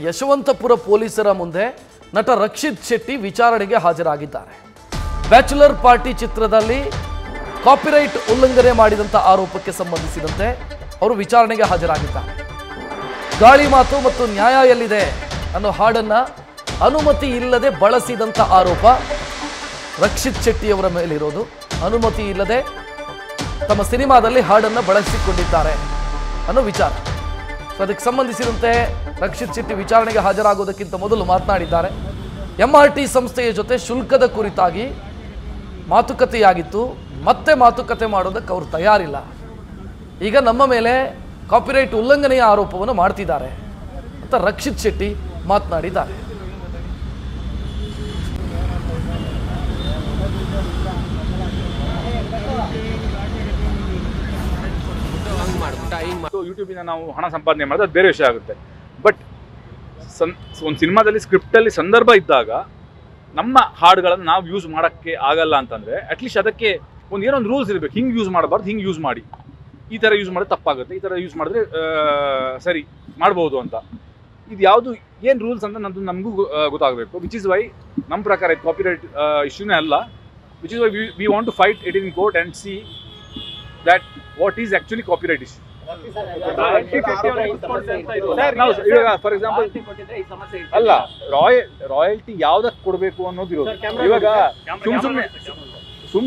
ಯಶವಂತಪುರ ಪೊಲೀಸರ ಮುಂದೆ ನಟ ರಕ್ಷಿತ್ ಶೆಟ್ಟಿ ವಿಚಾರಣೆಗೆ ಹಾಜರಾಗಿದ್ದಾರೆ. ಬ್ಯಾಚುಲರ್ ಪಾರ್ಟಿ ಚಿತ್ರದಲ್ಲಿ ಕಾಪಿರೈಟ್ ಉಲ್ಲಂಘನೆ ಮಾಡಿದಂತ ಆರೋಪಕ್ಕೆ ಸಂಬಂಧಿಸಿದಂತೆ ಅವರು ವಿಚಾರಣೆಗೆ ಹಾಜರಾಗಿದ್ದಾರೆ. ಗಾಳಿ ಮಾತು ಮತ್ತು ನ್ಯಾಯ ಎಲ್ಲಿದೆ ಅನ್ನೋ ಹಾಡನ್ನ ಅನುಮತಿ ಇಲ್ಲದೆ ಬಳಸಿದಂತ ಆರೋಪ ರಕ್ಷಿತ್ ಶೆಟ್ಟಿ ಅವರ ಮೇಲಿರೋದು. ಅನುಮತಿ ಇಲ್ಲದೆ ತಮ್ಮ ಸಿನಿಮಾದಲ್ಲಿ ಹಾಡನ್ನ ಬಳಸಿಕೊಂಡಿದ್ದಾರೆ ಅನ್ನೋ ವಿಚಾರ. ಅದಕ್ಕೆ ಸಂಬಂಧಿಸಿದಂತೆ ರಕ್ಷಿತ್ ಶೆಟ್ಟಿ ವಿಚಾರಣೆಗೆ ಹಾಜರಾಗುವುದಕ್ಕಿಂತ ಮೊದಲು ಮಾತನಾಡಿದ್ದಾರೆ. MRT ಸಂಸ್ಥೆಯ ಜೊತೆ ಶುಲ್ಕದ ಕುರಿತಾಗಿ ಮಾತುಕತೆಯಾಗಿತ್ತು, ಮತ್ತೆ ಮಾತುಕತೆ ಮಾಡೋದಕ್ಕೆ ಅವರು ತಯಾರಿಲ್ಲ. ಈಗ ನಮ್ಮ ಮೇಲೆ ಕಾಪಿರೈಟ್ ಉಲ್ಲಂಘನೆಯ ಆರೋಪವನ್ನು ಮಾಡ್ತಿದ್ದಾರೆ ಅಂತ ರಕ್ಷಿತ್ ಶೆಟ್ಟಿ ಮಾತನಾಡಿದ್ದಾರೆ. ಯೂಟ್ಯೂಬಿಂದ ನಾವು ಹಣ ಸಂಪಾದನೆ ಮಾಡಿದ್ರೆ ಅದು ಬೇರೆ ವಿಷಯ ಆಗುತ್ತೆ. ಬಟ್ ಒಂದು ಸಿನಿಮಾದಲ್ಲಿ ಸ್ಕ್ರಿಪ್ಟಲ್ಲಿ ಸಂದರ್ಭ ಇದ್ದಾಗ ನಮ್ಮ ಹಾಡುಗಳನ್ನು ನಾವು ಯೂಸ್ ಮಾಡೋಕ್ಕೆ ಆಗಲ್ಲ ಅಂತಂದರೆ ಅಟ್ಲೀಸ್ಟ್ ಅದಕ್ಕೆ ಏನೋ ಒಂದು ರೂಲ್ಸ್ ಇರಬೇಕು. ಹಿಂಗೆ ಯೂಸ್ ಮಾಡಬಾರ್ದು, ಹಿಂಗೆ ಯೂಸ್ ಮಾಡಿ, ಈ ಥರ ಯೂಸ್ ಮಾಡಿದ್ರೆ ತಪ್ಪಾಗುತ್ತೆ, ಈ ಥರ ಯೂಸ್ ಮಾಡಿದ್ರೆ ಸರಿ ಮಾಡ್ಬೋದು ಅಂತ. ಇದು ಯಾವುದು ಏನು ರೂಲ್ಸ್ ಅಂತ ನಮಗೂ ಗೊತ್ತಾಗಬೇಕು. ವಿಚ್ ಇಸ್ ವೈ ನಮ್ಮ ಪ್ರಕಾರ ಇದು ಕಾಪಿರೈಟ್ ಇಶ್ಯೂನೇ ಅಲ್ಲ. Which is why we want to fight it in court and see that what is actually copyright issue. For example ಅಲ್ಲ, ರಾಯಲ್ಟಿ ಯಾವ್ದಕ್ಕೆ ಕೊಡಬೇಕು ಅನ್ನೋದಿರೋದು. ಇವಾಗ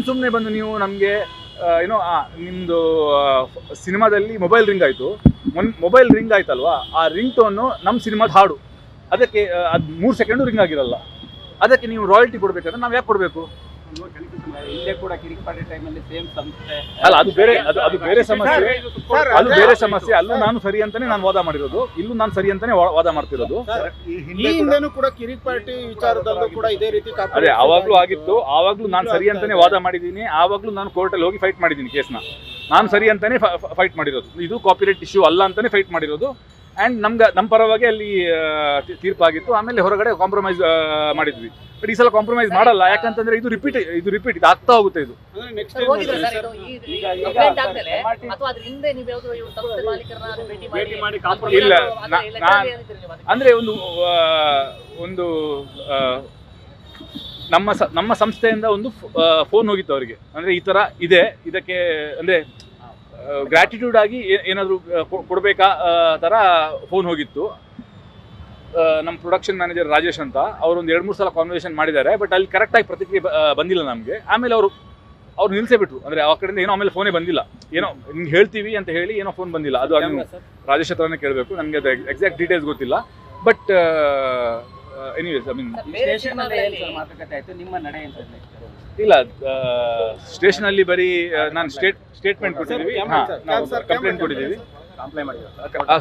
ಸುಮ್ಮನೆ ಬಂದು ನೀವು ನಮಗೆ ಏನೋ ನಿಮ್ಮದು ಸಿನಿಮಾದಲ್ಲಿ ಮೊಬೈಲ್ ರಿಂಗ್ ಆಯಿತು, ಮೊಬೈಲ್ ರಿಂಗ್ ಆಯ್ತಲ್ವಾ, ಆ ರಿಂಗ್ ಟೋನು ನಮ್ಮ ಸಿನಿಮಾದ ಹಾಡು, ಅದಕ್ಕೆ ಅದು 3 ಸೆಕೆಂಡು ರಿಂಗ್ ಆಗಿರಲ್ಲ, ಅದಕ್ಕೆ ನೀವು ರಾಯಲ್ಟಿ ಕೊಡಬೇಕಂದ್ರೆ ನಾವು ಯಾಕೆ ಕೊಡಬೇಕು? ಇಲ್ಲೇ ಕೂಡ ಕಿರಿಕ್ಪಾಡಿ ಟೈಮಲ್ಲಿ ಸೇಮ್ ಸಂಸ್ಥೆ ಅಲ್ಲ, ಅದು ಬೇರೆ ಸಮಸ್ಯೆ. ಅದು ಬೇರೆ ಸಮಸ್ಯೆ. ಅಲ್ಲೂ ನಾನು ಸರಿ ಅಂತಾನೆ ನಾನು ವಾದ ಮಾಡಿರೋದು, ಇಲ್ಲೂ ನಾನು ಸರಿ ಅಂತಾನೆ ವಾದ ಮಾಡ್ತಿರೋದು. ಈ ಹಿಂದೆನೂ ಕೂಡ ಕಿರಿಕ್ಪಾಟಿ ವಿಚಾರದಲ್ಲೂ ಕೂಡ ಇದೇ ರೀತಿ ಅದೇ ಆವಾಗ್ಲೂ ಆಗಿತ್ತು. ಆವಾಗ್ಲೂ ನಾನು ಸರಿ ಅಂತಾನೆ ವಾದ ಮಾಡಿದ್ದೀನಿ. ಆವಾಗ್ಲೂ ನಾನು ಕೋರ್ಟಲ್ಲಿ ಹೋಗಿ ಫೈಟ್ ಮಾಡಿದ್ದೀನಿ ಕೇಸ್ನ. ನಾನು ಸರಿ ಅಂತಾನೆ ಫೈಟ್ ಮಾಡಿರೋದು. ಇದು ಕಾಪಿರೈಟ್ ಇಶ್ಯೂ ಅಲ್ಲ ಅಂತಾನೆ ಫೈಟ್ ಮಾಡಿರೋದು. ಆ್ಯಂಡ್ ನಮ್ಮ ಪರವಾಗಿ ಅಲ್ಲಿ ತೀರ್ಪಾಗಿತ್ತು. ಆಮೇಲೆ ಹೊರಗಡೆ ಕಾಂಪ್ರಮೈಸ್ ಮಾಡಿದ್ವಿ. ಬಟ್ ಈ ಸಲ ಕಾಂಪ್ರಮೈಸ್ ಮಾಡಲ್ಲ. ಯಾಕಂತಂದ್ರೆ ಇದು ರಿಪೀಟ್ ಆಗ್ತಾ ಹೋಗುತ್ತೆ. ಇದು ಇಲ್ಲ, ಅಂದ್ರೆ ಒಂದು ನಮ್ಮ ಸಂಸ್ಥೆಯಿಂದ ಒಂದು ಫೋನ್ ಹೋಗಿತ್ತು ಅವರಿಗೆ. ಅಂದ್ರೆ ಈ ತರ ಇದೆ, ಇದಕ್ಕೆ ಅಂದ್ರೆ ಗ್ರಾಟಿಟ್ಯೂಡ್ ಆಗಿ ಏನಾದರೂ ಕೊಡಬೇಕಾ ಥರ ಫೋನ್ ಹೋಗಿತ್ತು. ನಮ್ಮ ಪ್ರೊಡಕ್ಷನ್ ಮ್ಯಾನೇಜರ್ ರಾಜೇಶ್ ಅಂತ ಅವರು ಒಂದು 2-3 ಸಲ ಕಾನ್ವರ್ಸೇಷನ್ ಮಾಡಿದ್ದಾರೆ. ಬಟ್ ಅಲ್ಲಿ ಕರೆಕ್ಟಾಗಿ ಪ್ರತಿಕ್ರಿಯೆ ಬಂದಿಲ್ಲ ನಮಗೆ. ಆಮೇಲೆ ಅವ್ರು ನಿಲ್ಲಿಸೇ ಬಿಟ್ರು. ಅಂದರೆ ಆ ಕಡೆಯಿಂದ ಏನೋ ಆಮೇಲೆ ಫೋನೇ ಬಂದಿಲ್ಲ. ಏನೋ ನಿಮ್ಗೆ ಹೇಳ್ತೀವಿ ಅಂತ ಹೇಳಿ ಏನೋ ಫೋನ್ ಬಂದಿಲ್ಲ. ಅದು ರಾಜೇಶ್ ಹತ್ರನೇ ಕೇಳಬೇಕು, ನನಗೆ ಅದು ಎಕ್ಸಾಕ್ಟ್ ಡೀಟೇಲ್ಸ್ ಗೊತ್ತಿಲ್ಲ. ಬಟ್ ಎನಿವೇಸ್, ಐ ಮೀನ್ ಇಲ್ಲ, ಸ್ಟೇಷನಲ್ಲಿ ಬರೀ ನಾನು ಸ್ಟೇಟ್ಮೆಂಟ್ ಕೊಟ್ಟಿದ್ದೀವಿ. ಕಂಪ್ಲೇಂಟ್ ಕೊಟ್ಟಿದ್ದೀವಿ.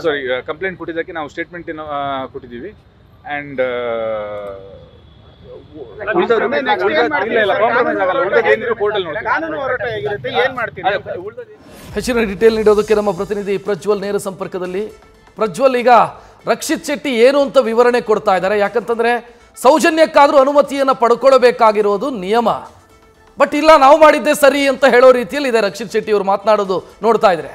ಸಾರಿ, ಕಂಪ್ಲೇಂಟ್ ಕೊಟ್ಟಿದ್ದಕ್ಕೆ ನಾವು ಸ್ಟೇಟ್ಮೆಂಟ್ ಕೊಟ್ಟಿದ್ದೀವಿ. ಆ್ಯಂಡ್ ಹೆಚ್ಚಿನ ಡೀಟೇಲ್ ನೀಡೋದಕ್ಕೆ ನಮ್ಮ ಪ್ರತಿನಿಧಿ ಪ್ರಜ್ವಲ್ ನೇರ ಸಂಪರ್ಕದಲ್ಲಿ. ಪ್ರಜ್ವಲ್, ಈಗ ರಕ್ಷಿತ್ ಶೆಟ್ಟಿ ಏನು ಅಂತ ವಿವರಣೆ ಕೊಡ್ತಾ ಇದ್ದಾರೆ. ಯಾಕಂತಂದ್ರೆ ಸೌಜನ್ಯಕ್ಕಾದ್ರೂ ಅನುಮತಿಯನ್ನು ಪಡ್ಕೊಳ್ಬೇಕಾಗಿರೋದು ನಿಯಮ. ಬಟ್ ಇಲ್ಲ, ನಾವು ಮಾಡಿದ್ದೆ ಸರಿ ಅಂತ ಹೇಳೋ ರೀತಿಯಲ್ಲಿ ಇದೆ ರಕ್ಷಿತ್ ಶೆಟ್ಟಿ ಅವರು ಮಾತನಾಡೋದು ನೋಡ್ತಾ ಇದ್ರೆ.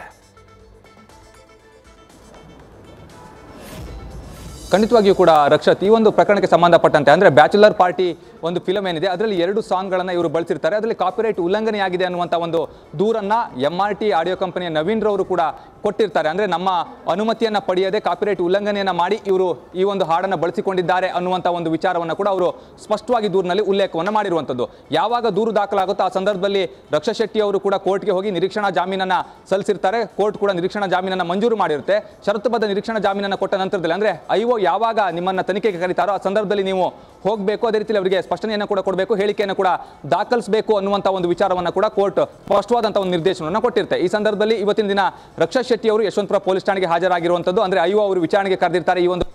ಖಂಡಿತವಾಗಿಯೂ ಕೂಡ ರಕ್ಷತ್, ಈ ಒಂದು ಪ್ರಕರಣಕ್ಕೆ ಸಂಬಂಧಪಟ್ಟಂತೆ ಅಂದರೆ ಬ್ಯಾಚುಲರ್ ಪಾರ್ಟಿ ಒಂದು ಫಿಲಮ್ ಏನಿದೆ, ಅದರಲ್ಲಿ 2 ಸಾಂಗ್ಗಳನ್ನು ಇವರು ಬಳಸಿರ್ತಾರೆ. ಅದರಲ್ಲಿ ಕಾಪಿರೈಟ್ ಉಲ್ಲಂಘನೆಯಾಗಿದೆ ಅನ್ನುವಂಥ ಒಂದು ದೂರನ್ನು MRT ಆಡಿಯೋ ಕಂಪನಿಯ ನವೀನ್ ರವರು ಕೂಡ ಕೊಟ್ಟಿರ್ತಾರೆ. ಅಂದರೆ ನಮ್ಮ ಅನುಮತಿಯನ್ನು ಪಡೆಯದೆ ಕಾಪಿರೈಟ್ ಉಲ್ಲಂಘನೆಯನ್ನು ಮಾಡಿ ಇವರು ಈ ಒಂದು ಹಾಡನ್ನು ಬಳಸಿಕೊಂಡಿದ್ದಾರೆ ಅನ್ನುವಂಥ ಒಂದು ವಿಚಾರವನ್ನು ಕೂಡ ಅವರು ಸ್ಪಷ್ಟವಾಗಿ ದೂರಿನಲ್ಲಿ ಉಲ್ಲೇಖವನ್ನು ಮಾಡಿರುವಂಥದ್ದು. ಯಾವಾಗ ದೂರು ದಾಖಲಾಗುತ್ತೋ ಆ ಸಂದರ್ಭದಲ್ಲಿ ರಕ್ಷಿತ್ ಶೆಟ್ಟಿ ಅವರು ಕೂಡ ಕೋರ್ಟ್ಗೆ ಹೋಗಿ ನಿರೀಕ್ಷಣಾ ಜಾಮೀನನ್ನು ಸಲ್ಲಿಸಿರ್ತಾರೆ. ಕೋರ್ಟ್ ಕೂಡ ನಿರೀಕ್ಷಣಾ ಜಾಮೀನನ್ನು ಮಂಜೂರು ಮಾಡಿರುತ್ತೆ. ಷರತ್ತುಬದ್ಧ ನಿರೀಕ್ಷಣಾ ಜಾಮೀನನ್ನು ಕೊಟ್ಟ ನಂತರದಲ್ಲಿ ಅಂದರೆ IO ಯಾವಾಗ ನಿಮ್ಮನ್ನು ತನಿಖೆಗೆ ಕರೀತಾರೋ ಆ ಸಂದರ್ಭದಲ್ಲಿ ನೀವು ಹೋಗಬೇಕು. ಅದೇ ರೀತಿಯಲ್ಲಿ ಅವರಿಗೆ ಸ್ಪಷ್ಟನೆಯನ್ನು ಕೂಡ ಕೊಡಬೇಕು, ಹೇಳಿಕೆಯನ್ನು ಕೂಡ ದಾಖಲಿಸಬೇಕು ಅನ್ನುವಂಥ ಒಂದು ವಿಚಾರವನ್ನು ಕೂಡ ಕೋರ್ಟ್ ಸ್ಪಷ್ಟವಾದಂಥ ಒಂದು ನಿರ್ದೇಶನವನ್ನು ಕೊಟ್ಟಿರುತ್ತೆ. ಈ ಸಂದರ್ಭದಲ್ಲಿ ಇವತ್ತಿನ ದಿನ ರಕ್ಷಿತ್ ಶೆಟ್ಟಿ ಅವರು ಯಶವಂತಪುರ ಪೊಲೀಸ್ ಠಾಣೆಗೆ ಹಾಜರಾಗಿರುವಂಥದ್ದು. ಅಂದರೆ IO ಅವರು ವಿಚಾರಣೆಗೆ ಕರೆದಿರ್ತಾರೆ. ಈ ಒಂದು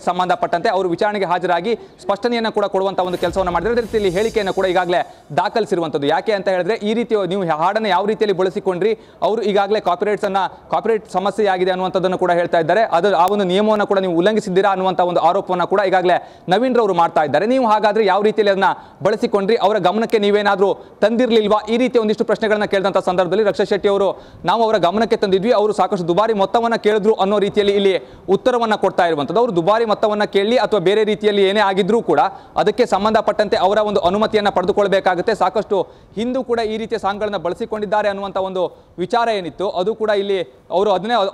ಸಂಬಂಧಪಟ್ಟಂತೆ ಅವರು ವಿಚಾರಣೆಗೆ ಹಾಜರಾಗಿ ಸ್ಪಷ್ಟನೆಯನ್ನು ಕೂಡ ಕೊಡುವಂಥ ಒಂದು ಕೆಲಸವನ್ನು ಮಾಡಿದರೆ, ಅದೇ ರೀತಿಯಲ್ಲಿ ಹೇಳಿಕೆಯನ್ನು ಕೂಡ ಈಗಾಗಲೇ ದಾಖಲಿಸಿರುವಂಥದ್ದು. ಯಾಕೆ ಅಂತ ಹೇಳಿದ್ರೆ, ಈ ರೀತಿ ನೀವು ಹಾಡನ್ನು ಯಾವ ರೀತಿಯಲ್ಲಿ ಬಳಸಿಕೊಂಡ್ರಿ, ಅವರು ಈಗಾಗಲೇ ಕಾಪಿರೈಟ್ ಸಮಸ್ಯೆ ಆಗಿದೆ ಅನ್ನುವಂಥದ್ದನ್ನು ಕೂಡ ಹೇಳ್ತಾ ಇದ್ದಾರೆ. ಆ ಒಂದು ನಿಯಮವನ್ನು ಕೂಡ ನೀವು ಉಲ್ಲಂಘಿಸಿದ್ದೀರಾ ಅನ್ನುವಂಥ ಒಂದು ಆರೋಪವನ್ನು ಕೂಡ ಈಗಾಗಲೇ ನವೀನ್ ರವರು ಮಾಡ್ತಾ ಇದ್ದಾರೆ. ನೀವು ಹಾಗಾದ್ರೆ ಯಾವ ರೀತಿಯಲ್ಲಿ ಅದನ್ನ ಬಳಸಿಕೊಂಡ್ರಿ, ಅವರ ಗಮನಕ್ಕೆ ನೀವೇನಾದರೂ ತಂದಿರಲಿಲ್ವಾ? ಈ ರೀತಿ ಒಂದಿಷ್ಟು ಪ್ರಶ್ನೆಗಳನ್ನ ಕೇಳಿದಂಥ ಸಂದರ್ಭದಲ್ಲಿ ರಕ್ಷಿತ್ ಶೆಟ್ಟಿ ಅವರು ನಾವು ಅವರ ಗಮನಕ್ಕೆ ತಂದಿದ್ವಿ, ಅವರು ಸಾಕಷ್ಟು ದುಬಾರಿ ಮೊತ್ತವನ್ನು ಕೇಳಿದ್ರು ಅನ್ನೋ ರೀತಿಯಲ್ಲಿ ಇಲ್ಲಿ ಉತ್ತರವನ್ನು ಕೊಡ್ತಾ ಇರುವಂಥದ್ದು. ಅವರು ದುಬಾರಿ ಮೊತ್ತವನ್ನು ಕೇಳಿ ಅಥವಾ ಬೇರೆ ರೀತಿಯಲ್ಲಿ ಏನೇ ಆಗಿದ್ರೂ ಕೂಡ ಅದಕ್ಕೆ ಸಂಬಂಧಪಟ್ಟಂತೆ ಅವರ ಒಂದು ಅನುಮತಿಯನ್ನು ಪಡೆದುಕೊಳ್ಬೇಕಾಗುತ್ತೆ. ಸಾಕಷ್ಟು ಹಿಂದೂ ಕೂಡ ಈ ರೀತಿಯ ಸಾಂಗ್ಗಳನ್ನು ಬಳಸಿಕೊಂಡಿದ್ದಾರೆ ಅನ್ನುವಂಥ ಒಂದು ವಿಚಾರ ಏನಿತ್ತು ಅದು ಕೂಡ ಇಲ್ಲಿ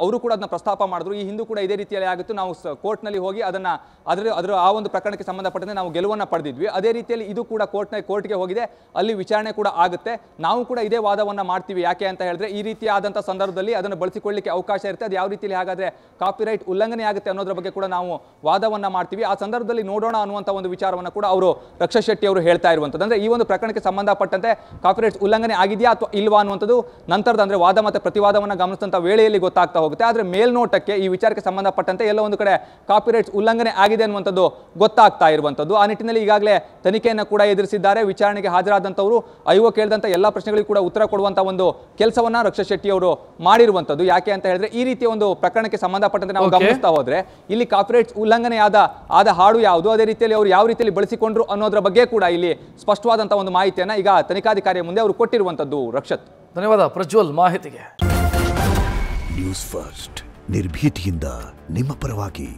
ಅವರು ಕೂಡ ಅದನ್ನ ಪ್ರಸ್ತಾಪ ಮಾಡಿದ್ರು. ಈ ಹಿಂದೂ ಕೂಡ ಇದೇ ರೀತಿಯಲ್ಲಿ ಆಗಿತ್ತು, ನಾವು ಕೋರ್ಟ್ನಲ್ಲಿ ಹೋಗಿ ಅದರ ಆ ಒಂದು ಪ್ರಕರಣಕ್ಕೆ ಸಂಬಂಧಪಟ್ಟಂತೆ ನಾವು ಗೆಲುವನ್ನು ಪಡೆದಿದ್ವಿ. ಅದೇ ರೀತಿಯಲ್ಲಿ ಇದು ಕೂಡ ಕೋರ್ಟ್ಗೆ ಹೋಗಿದೆ, ಅಲ್ಲಿ ವಿಚಾರಣೆ ಕೂಡ ಆಗುತ್ತೆ. ನಾವು ಕೂಡ ಇದೇ ವಾದವನ್ನು ಮಾಡ್ತೀವಿ. ಯಾಕೆ ಅಂತ ಹೇಳಿದ್ರೆ ಈ ರೀತಿಯಾದಂಥ ಸಂದರ್ಭದಲ್ಲಿ ಅದನ್ನು ಬಳಸಿಕೊಳ್ಳಲಿಕ್ಕೆ ಅವಕಾಶ ಇರುತ್ತೆ. ಅದು ಯಾವ ರೀತಿಯಲ್ಲಿ ಹಾಗಾದ್ರೆ ಕಾಪಿರೈಟ್ ಉಲ್ಲಂಘನೆ ಆಗುತ್ತೆ ಅನ್ನೋದ್ರ ಬಗ್ಗೆ ಕೂಡ ನಾವು ವಾದವನ್ನ ಮಾಡ್ತೀವಿ. ಆ ಸಂದರ್ಭದಲ್ಲಿ ನೋಡೋಣ ಅನ್ನುವಂಥ ಒಂದು ವಿಚಾರವನ್ನು ಕೂಡ ಅವರು ರಕ್ಷಿತ್ ಶೆಟ್ಟಿ ಅವರು ಹೇಳ್ತಾ ಇರುವಂಥದ್ದು. ಅಂದ್ರೆ ಈ ಒಂದು ಪ್ರಕರಣಕ್ಕೆ ಸಂಬಂಧಪಟ್ಟಂತೆ ಕಾಪಿರೈಟ್ಸ್ ಉಲ್ಲಂಘನೆ ಆಗಿದೆಯಾ ಅಥವಾ ಇಲ್ವಾ ಅನ್ನುವಂಥದ್ದು ನಂತರದ ಅಂದ್ರೆ ವಾದ ಮತ್ತು ಪ್ರತಿವಾದವನ್ನು ಗಮನಿಸಿದಂಥ ವೇಳೆಯಲ್ಲಿ ಗೊತ್ತಾಗ್ತಾ ಹೋಗುತ್ತೆ. ಆದರೆ ಮೇಲ್ನೋಟಕ್ಕೆ ಈ ವಿಚಾರಕ್ಕೆ ಸಂಬಂಧಪಟ್ಟಂತೆ ಎಲ್ಲ ಒಂದು ಕಡೆ ಕಾಪಿರೈಟ್ಸ್ ಉಲ್ಲಂಘನೆ ಆಗಿದೆ ಅನ್ನುವಂಥದ್ದು ಗೊತ್ತಾಗ್ತಾ ಇರುವಂಥದ್ದು. ಆ ನಿಟ್ಟಿನಲ್ಲಿ ಈಗಾಗಲೇ ತನಿಖೆಯನ್ನು ಕೂಡ ಎದುರಿಸಿದ್ದಾರೆ. ವಿಚಾರಣೆಗೆ ಹಾಜರಾದಂಥವರು ಐಒ ಕೇಳಿದಂಥ ಎಲ್ಲ ಪ್ರಶ್ನೆಗಳಿಗೂ ಕೂಡ ಉತ್ತರ ಕೊಡುವಂಥ ಒಂದು ಕೆಲಸವನ್ನ ರಕ್ಷಿತ್ ಶೆಟ್ಟಿ ಅವರು ಮಾಡಿರುವಂಥದ್ದು. ಯಾಕೆ ಅಂತ ಹೇಳಿದ್ರೆ ಈ ರೀತಿಯ ಒಂದು ಪ್ರಕರಣಕ್ಕೆ ಸಂಬಂಧಪಟ್ಟಂತೆ ನಾವು ಗಮನಿಸ್ತಾ ಹೋದ್ರೆ ಇಲ್ಲಿ ಕಾಪಿರೈಟ್ಸ್ ಉಲ್ಲಂಘನೆ ಆದ ಹಾಡು ಯಾವುದು, ಅದೇ ರೀತಿಯಲ್ಲಿ ಅವರು ಯಾವ ರೀತಿಯಲ್ಲಿ ಬಳಸಿಕೊಂಡ್ರು ಅನ್ನೋದ್ರ ಬಗ್ಗೆ ಕೂಡ ಇಲ್ಲಿ ಸ್ಪಷ್ಟವಾದಂತಹ ಒಂದು ಮಾಹಿತಿಯನ್ನ ಈಗ ತನಿಖಾಧಿಕಾರಿಯ ಮುಂದೆ ಅವರು ಕೊಟ್ಟಿರುವಂತದ್ದು. ರಕ್ಷತ್, ಧನ್ಯವಾದ ಪ್ರಜ್ವಲ್ ಮಾಹಿತಿಗೆ. ನ್ಯೂಸ್ ಫಸ್ಟ್ ನಿರ್ಭೀತಿಯಿಂದ ನಿಮ್ಮ ಪರವಾಗಿ.